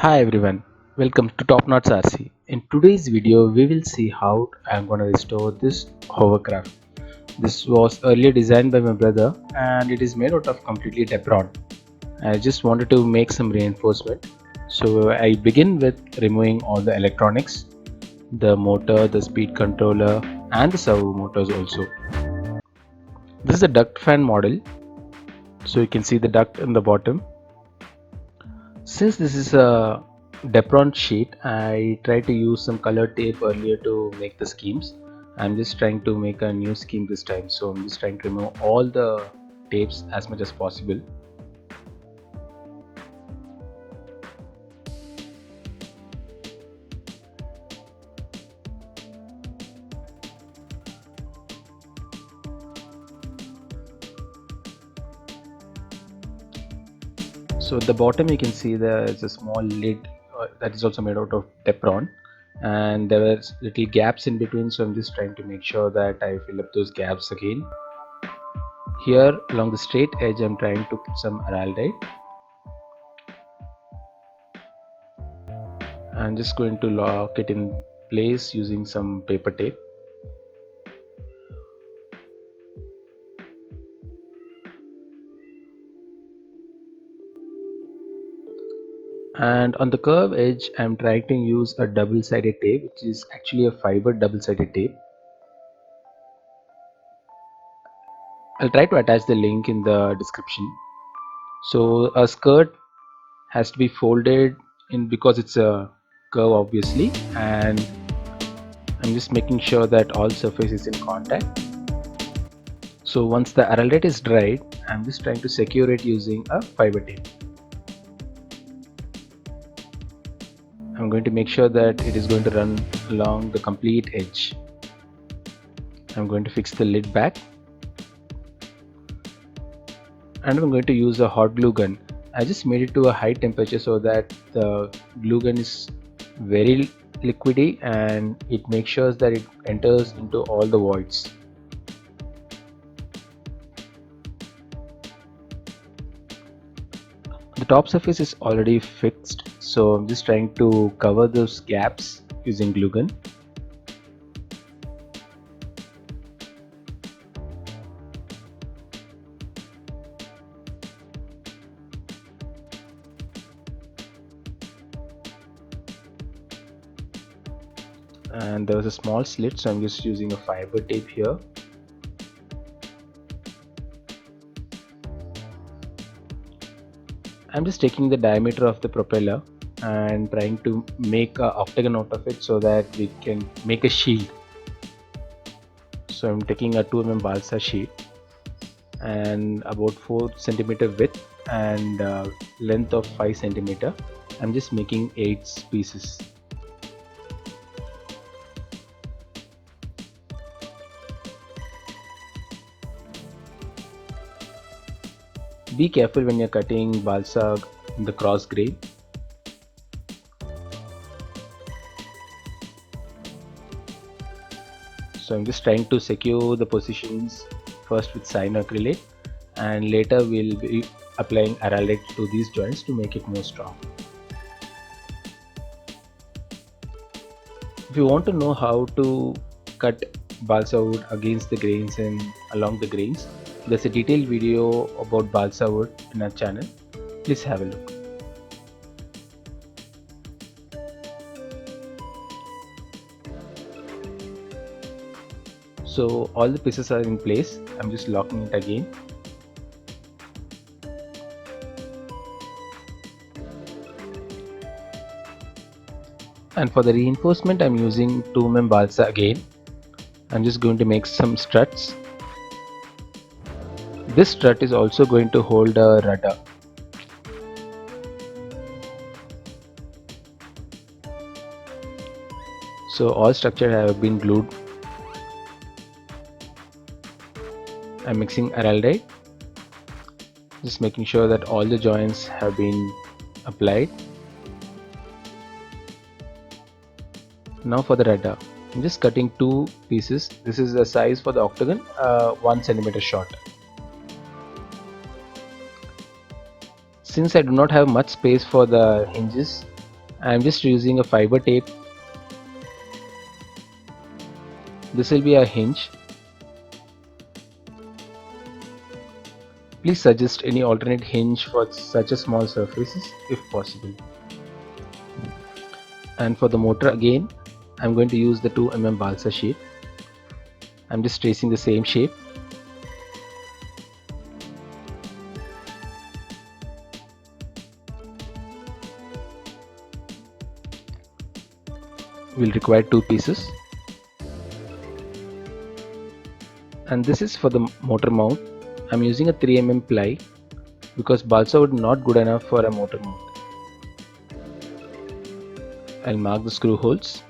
Hi everyone, welcome to Top Knots RC. In today's video, we will see how I'm going to restore this hovercraft. This was earlier designed by my brother and it is made out of completely Depron. I just wanted to make some reinforcement. So I begin with removing all the electronics, the motor, the speed controller and the servo motors also. This is a duct fan model. So you can see the duct in the bottom. Since this is a Depron sheet, I tried to use some color tape earlier to make the schemes. I'm just trying to make a new scheme this time, so I'm just trying to remove all the tapes as much as possible. So at the bottom you can see there is a small lid that is also made out of Depron, and there were little gaps in between, so I'm just trying to make sure that I fill up those gaps again. Here along the straight edge I'm trying to put some araldite. I'm just going to lock it in place using some paper tape. And on the curve edge I'm trying to use a double-sided tape, which is actually a fiber double-sided tape. I'll try to attach the link in the description. So a skirt has to be folded in because it's a curve obviously, and I'm just making sure that all surface is in contact. So once the araldite is dried, I'm just trying to secure it using a fiber tape. I'm going to make sure that it is going to run along the complete edge. I'm going to fix the lid back and I'm going to use a hot glue gun. I just made it to a high temperature so that the glue gun is very liquidy and it makes sure that it enters into all the voids. The top surface is already fixed, so I'm just trying to cover those gaps using glue gun. And there was a small slit, so I'm just using a fiber tape here. I'm just taking the diameter of the propeller and trying to make an octagon out of it so that we can make a shield. So I'm taking a 2 mm balsa sheet and about 4 cm width and length of 5 cm. I'm just making 8 pieces. Be careful when you're cutting balsa in the cross grain. So I'm just trying to secure the positions first with cyanoacrylate, and later we'll be applying araldite to these joints to make it more strong. If you want to know how to cut balsa wood against the grains and along the grains, there's a detailed video about balsa wood in our channel. Please have a look. So all the pieces are in place. I'm just locking it again. And for the reinforcement I'm using 2 mm balsa again. I'm just going to make some struts. This strut is also going to hold a rudder. So all structure have been glued. I'm mixing araldite, just making sure that all the joints have been applied. Now for the rudder, I'm just cutting 2 pieces. This is the size for the octagon, 1 cm short. Since I do not have much space for the hinges, I'm just using a fiber tape. This will be a hinge. Please suggest any alternate hinge for such a small surfaces if possible. And for the motor again, I'm going to use the 2 mm balsa sheet. I'm just tracing the same shape. We'll require 2 pieces. And this is for the motor mount. I'm using a 3 mm ply because balsa wood not good enough for a motor mount. I'll mark the screw holes.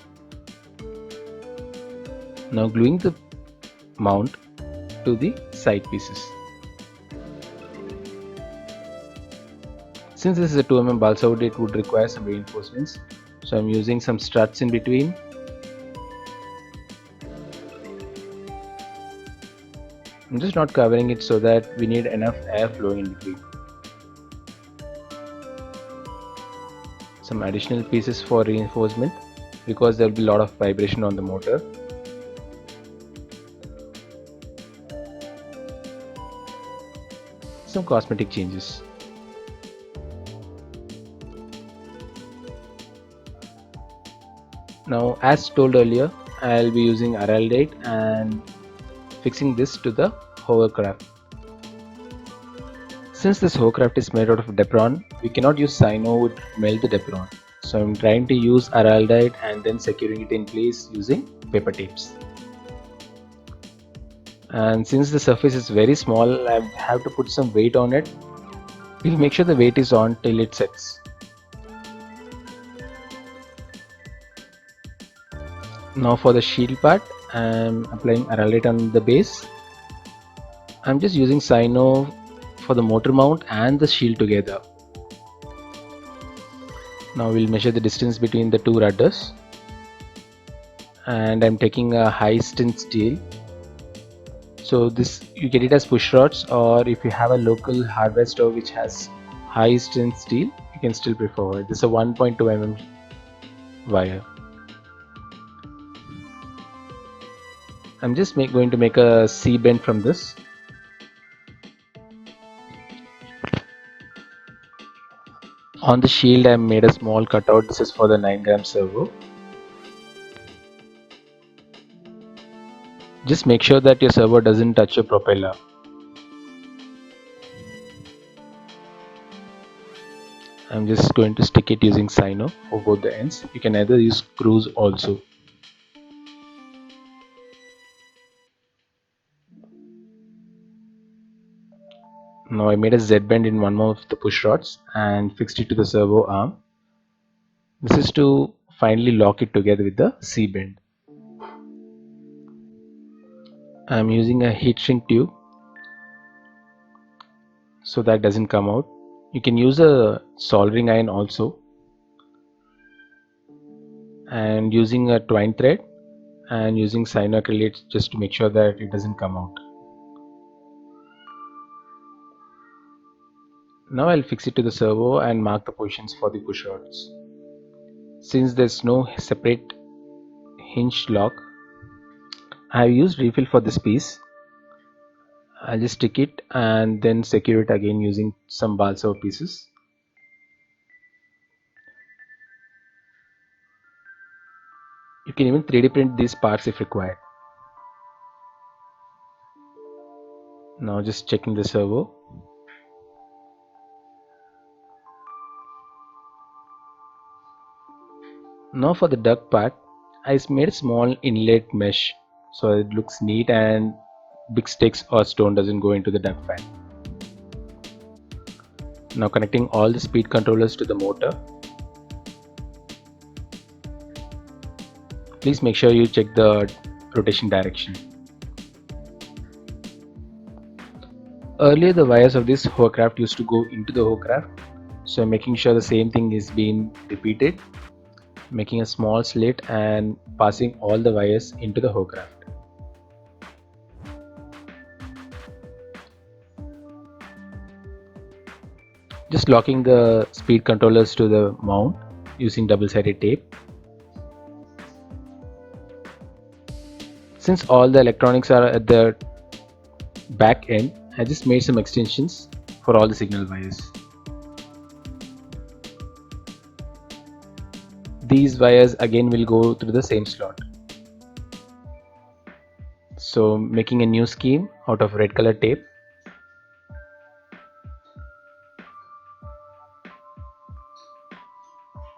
Now gluing the mount to the side pieces. Since this is a 2 mm balsa wood, it would require some reinforcements. So I'm using some struts in between. I'm just not covering it so that we need enough air flowing in between. Some additional pieces for reinforcement because there will be a lot of vibration on the motor. Some cosmetic changes. Now, as told earlier, I'll be using araldite and fixing this to the hovercraft. Since this hovercraft is made out of Depron, we cannot use cyano to melt the Depron. So I'm trying to use araldite and then securing it in place using paper tapes. And since the surface is very small, I have to put some weight on it. We'll make sure the weight is on till it sets. Now for the shield part, I'm applying araldite on the base. I'm just using cyano for the motor mount and the shield together. Now we'll measure the distance between the 2 rudders. And I'm taking a high strength steel. So this you get it as push rods, or if you have a local hardware store which has high strength steel, you can still prefer it. This is a 1.2 mm wire. I'm just going to make a C bend from this. On the shield I made a small cutout. This is for the 9 gram servo. Just make sure that your servo doesn't touch your propeller. I'm just going to stick it using cyano for both the ends. You can either use screws also. Now I made a Z bend in one more of the push rods and fixed it to the servo arm. This is to finally lock it together with the C bend. I'm using a heat shrink tube so that doesn't come out. You can use a soldering iron also, and using a twine thread and using cyanoacrylate just to make sure that it doesn't come out. Now I'll fix it to the servo and mark the positions for the push rods. Since there's no separate hinge lock, I have used refill for this piece. I'll just stick it and then secure it again using some balsa pieces. You can even 3D print these parts if required. Now just checking the servo. Now for the duct part, I made a small inlet mesh so it looks neat and big sticks or stone doesn't go into the duct fan. Now connecting all the speed controllers to the motor. Please make sure you check the rotation direction. Earlier the wires of this hovercraft used to go into the hovercraft, so I'm making sure the same thing is being repeated, making a small slit and passing all the wires into the hovercraft. Just locking the speed controllers to the mount using double-sided tape. Since all the electronics are at the back end, I just made some extensions for all the signal wires. These wires again will go through the same slot. So making a new scheme out of red color tape.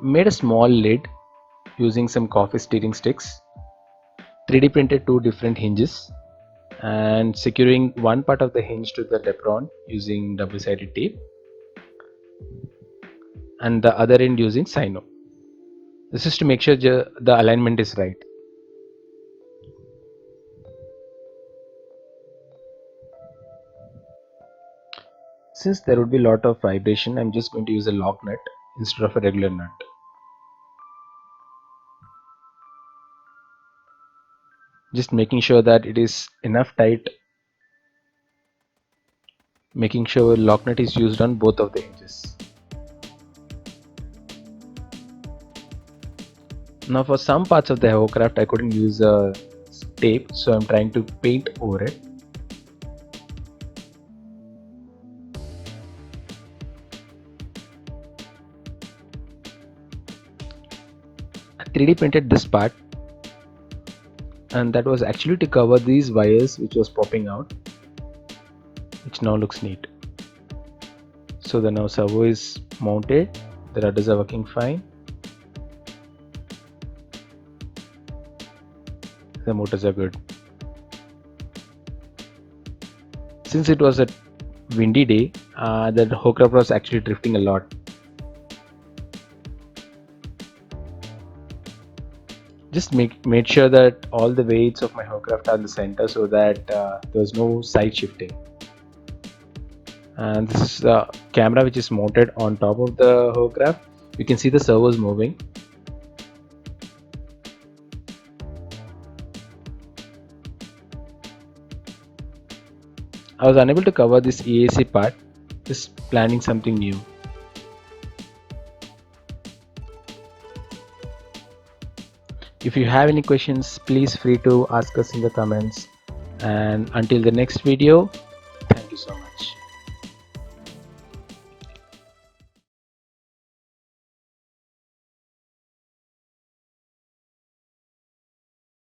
Made a small lid using some coffee stirring sticks. 3D printed 2 different hinges and securing one part of the hinge to the Depron using double-sided tape and the other end using Sino. This is to make sure the alignment is right. Since there would be a lot of vibration, I'm just going to use a lock nut instead of a regular nut. Just making sure that it is enough tight, making sure lock nut is used on both of the hinges. Now for some parts of the hovercraft I couldn't use a tape, so I'm trying to paint over it. I 3D printed this part, and that was actually to cover these wires which was popping out, which now looks neat. So the now servo is mounted, the rudders are working fine, the motors are good. Since it was a windy day, the hovercraft was actually drifting a lot. Just made sure that all the weights of my hovercraft are in the center so that there was no side shifting. And this is the camera which is mounted on top of the hovercraft. You can see the servos moving. I was unable to cover this EAC part, just planning something new. If you have any questions, please free to ask us in the comments. And until the next video, thank you so much.